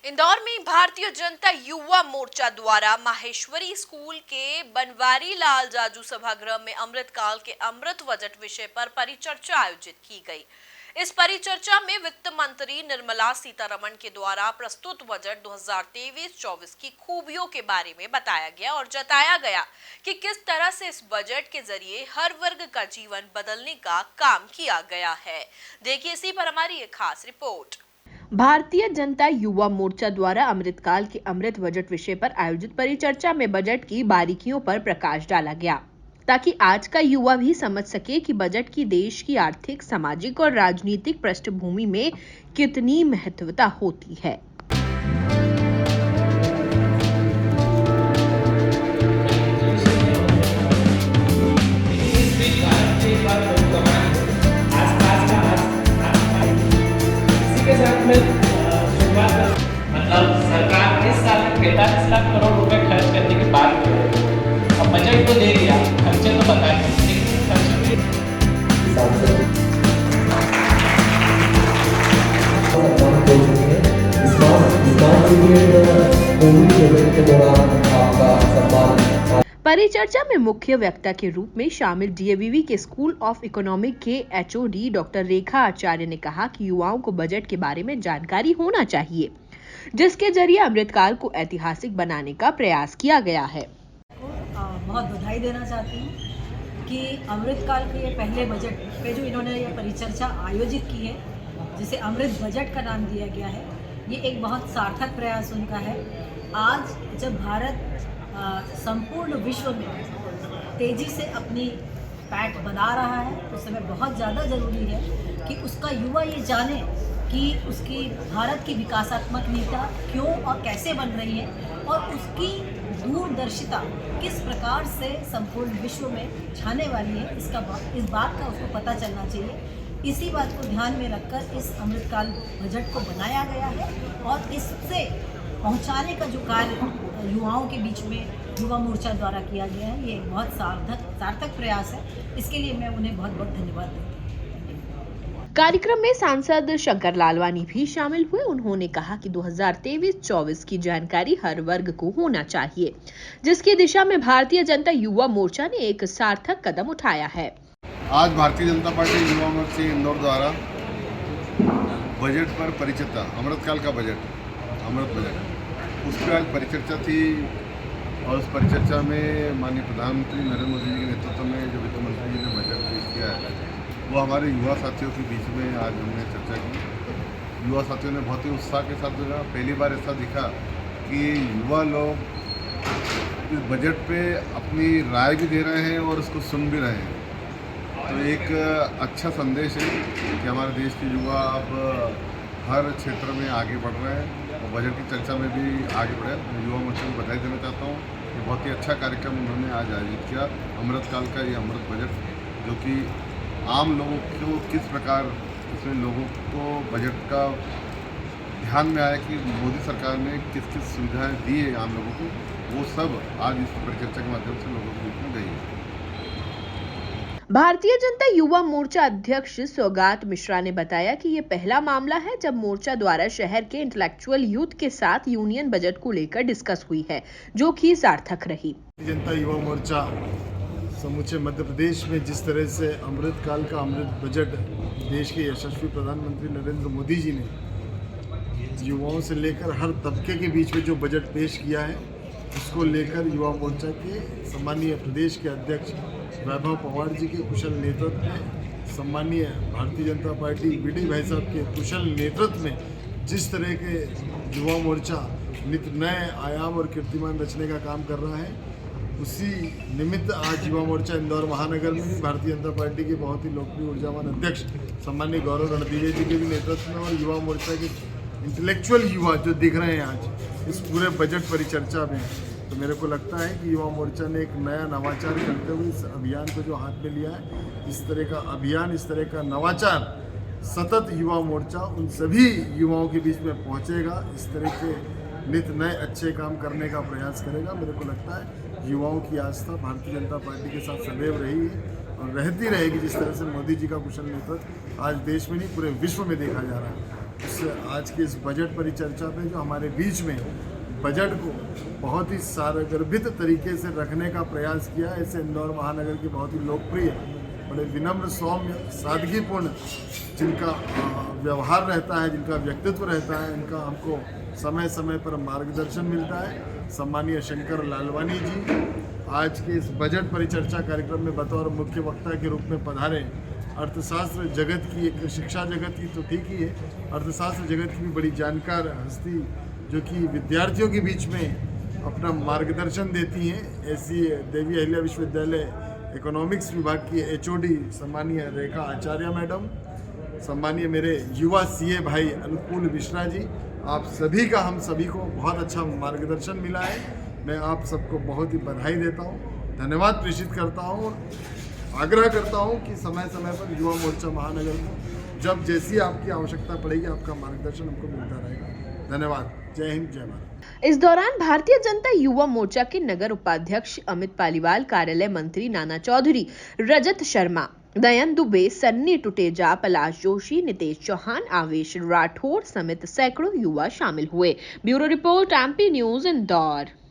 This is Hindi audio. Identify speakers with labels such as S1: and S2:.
S1: इंदौर में भारतीय जनता युवा मोर्चा द्वारा माहेश्वरी स्कूल के बनवारी लाल जाजू सभागृह में अमृतकाल के अमृत बजट विषय पर परिचर्चा आयोजित की गई। इस परिचर्चा में वित्त मंत्री निर्मला सीतारमण के द्वारा प्रस्तुत बजट 2023-24 की खूबियों के बारे में बताया गया और जताया गया कि किस तरह से इस बजट के जरिए हर वर्ग का जीवन बदलने का काम किया गया है। देखिए इसी पर हमारी एक खास रिपोर्ट।
S2: भारतीय जनता युवा मोर्चा द्वारा अमृतकाल के अमृत बजट विषय पर आयोजित परिचर्चा में बजट की बारीकियों पर प्रकाश डाला गया ताकि आज का युवा भी समझ सके कि बजट की देश की आर्थिक, सामाजिक और राजनीतिक पृष्ठभूमि में कितनी महत्वता होती है।
S3: मतलब सरकार इस साल 45 लाख करोड़ रुपए खर्च करने की बात कर रही है। अब बजट तो दे दिया, खर्चे तो बताए, लेकिन खर्चे
S2: परिचर्चा में मुख्य वक्ता के रूप में शामिल डीएवीवी के स्कूल ऑफ इकोनॉमिक के एचओडी डॉक्टर रेखा आचार्य ने कहा कि युवाओं को बजट के बारे में जानकारी होना चाहिए, जिसके जरिए अमृतकाल को ऐतिहासिक बनाने का प्रयास किया गया है।
S4: बहुत बधाई देना चाहती हूँ कि अमृतकाल के ये पहले बजट पे जो इन्होंने ये परिचर्चा आयोजित की है, जिसे अमृत बजट का नाम दिया गया है, ये एक बहुत सार्थक प्रयास उनका है। आज जब भारत संपूर्ण विश्व में तेज़ी से अपनी पैठ बना रहा है, उस समय बहुत ज़्यादा ज़रूरी है कि उसका युवा ये जाने कि उसकी भारत की विकासात्मक नीतियाँ क्यों और कैसे बन रही है और उसकी दूरदर्शिता किस प्रकार से संपूर्ण विश्व में छाने वाली है। इस बात का उसको पता चलना चाहिए। इसी बात को ध्यान में रखकर इस अमृतकाल बजट को बनाया गया है और इससे पहुंचाने का जो कार्य युवाओं के बीच में युवा मोर्चा द्वारा किया गया है, ये बहुत सार्थक प्रयास है। इसके लिए मैं उन्हें बहुत बहुत धन्यवाद देती हूँ।
S2: कार्यक्रम में सांसद शंकर लालवानी भी शामिल हुए। उन्होंने कहा कि 2023-24 की जानकारी हर वर्ग को होना चाहिए, जिसकी दिशा में भारतीय जनता युवा मोर्चा ने एक सार्थक कदम उठाया है।
S5: आज भारतीय जनता पार्टी युवा मोर्चा इंदौर द्वारा बजट पर परिचर्चा, अमृतकाल का बजट, अमृत बजट, उस पर आज परिचर्चा थी और उस परिचर्चा में माननीय प्रधानमंत्री नरेंद्र मोदी जी के नेतृत्व में जो वित्त मंत्री जी ने बजट पेश किया है, वो हमारे युवा साथियों के बीच में आज हमने चर्चा की। युवा साथियों ने बहुत ही उत्साह के साथ सुना। पहली बार ऐसा दिखा कि युवा लोग इस बजट पे अपनी राय भी दे रहे हैं और उसको सुन भी रहे हैं। तो एक अच्छा संदेश है कि हमारे देश के युवा अब हर क्षेत्र में आगे बढ़ रहे हैं और बजट की चर्चा में भी आगे बढ़े। मैं युवा मोर्चा को बधाई देना चाहता हूँ। ये बहुत ही अच्छा कार्यक्रम उन्होंने आज आयोजित किया, अमृतकाल का ये अमृत बजट, जो कि आम लोगों को किस प्रकार इसमें लोगों को बजट का ध्यान में आया कि मोदी सरकार ने किस किस सुविधाएं दी है आम लोगों को, वो सब आज इस परिचर्चा के माध्यम से लोगों के बीच में गई है।
S2: भारतीय जनता युवा मोर्चा अध्यक्ष सौगात मिश्रा ने बताया कि ये पहला मामला है जब मोर्चा द्वारा शहर के इंटेलेक्चुअल यूथ के साथ यूनियन बजट को लेकर डिस्कस हुई है, जो कि सार्थक रही।
S6: जनता युवा मोर्चा समूचे मध्य प्रदेश में जिस तरह से अमृतकाल का अमृत बजट देश के यशस्वी प्रधानमंत्री नरेंद्र मोदी जी ने युवाओं से लेकर हर तबके के बीच में जो बजट पेश किया है, उसको लेकर युवा मोर्चा के सम्मानीय प्रदेश के अध्यक्ष वैभव पवार जी के कुशल नेतृत्व में, सम्मानीय भारतीय जनता पार्टी बीडी भाई साहब के कुशल नेतृत्व में जिस तरह के युवा मोर्चा नित नए आयाम और कीर्तिमान रचने का काम कर रहा है, उसी निमित्त आज युवा मोर्चा इंदौर महानगर में भी भारतीय जनता पार्टी के बहुत ही लोकप्रिय ऊर्जावान अध्यक्ष सम्मानीय गौरव रणदीवे जी के भी नेतृत्व में और युवा मोर्चा के इंटेलेक्चुअल युवा जो दिख रहे हैं आज इस पूरे बजट परिचर्चा में, तो मेरे को लगता है कि युवा मोर्चा ने एक नया नवाचार करते हुए इस अभियान को जो हाथ में लिया है, इस तरह का अभियान, इस तरह का नवाचार सतत युवा मोर्चा उन सभी युवाओं के बीच में पहुंचेगा, इस तरह के नित नए अच्छे काम करने का प्रयास करेगा। मेरे को लगता है युवाओं की आस्था भारतीय जनता पार्टी के साथ सदैव रही है और रहती रहेगी। जिस तरह से मोदी जी का कुशल नेतृत्व आज देश में नहीं पूरे विश्व में देखा जा रहा है। आज के इस बजट परिचर्चा में जो हमारे बीच में बजट को बहुत ही सारगर्भित तरीके से रखने का प्रयास किया। ऐसे इंदौर महानगर के बहुत ही लोकप्रिय, बड़े विनम्र, सौम्य, सादगीपूर्ण जिनका व्यवहार रहता है, जिनका व्यक्तित्व रहता है, इनका हमको समय समय पर मार्गदर्शन मिलता है। सम्मानीय शंकर लालवानी जी आज के इस बजट परिचर्चा कार्यक्रम में बतौर मुख्य वक्ता के रूप में पधारे। अर्थशास्त्र जगत की, एक शिक्षा जगत की तो ठीक ही है, अर्थशास्त्र जगत की भी बड़ी जानकार हस्ती जो कि विद्यार्थियों के बीच में अपना मार्गदर्शन देती हैं, ऐसी देवी अहिल्या विश्वविद्यालय इकोनॉमिक्स विभाग की HOD सम्मानीय रेखा आचार्य मैडम, सम्मानीय मेरे युवा CA भाई अनुकूल मिश्रा जी, आप सभी का, हम सभी को बहुत अच्छा मार्गदर्शन मिला है। मैं आप सबको बहुत ही बधाई देता हूँ, धन्यवाद प्रेषित करता हूँ और आग्रह करता हूँ कि समय समय पर युवा मोर्चा महानगर को जब जैसी आपकी आवश्यकता पड़ेगी आपका मार्गदर्शन हमको मिलता रहेगा। धन्यवाद। जय हिंद, जय भारत।
S2: इस दौरान भारतीय जनता युवा मोर्चा के नगर उपाध्यक्ष अमित पालीवाल, कार्यालय मंत्री नाना चौधरी, रजत शर्मा, दयन दुबे, सन्नी टुटेजा, पलाश जोशी, नितेश चौहान, आवेश राठौड़ समेत सैकड़ों युवा शामिल हुए। Bureau report MP news Indore.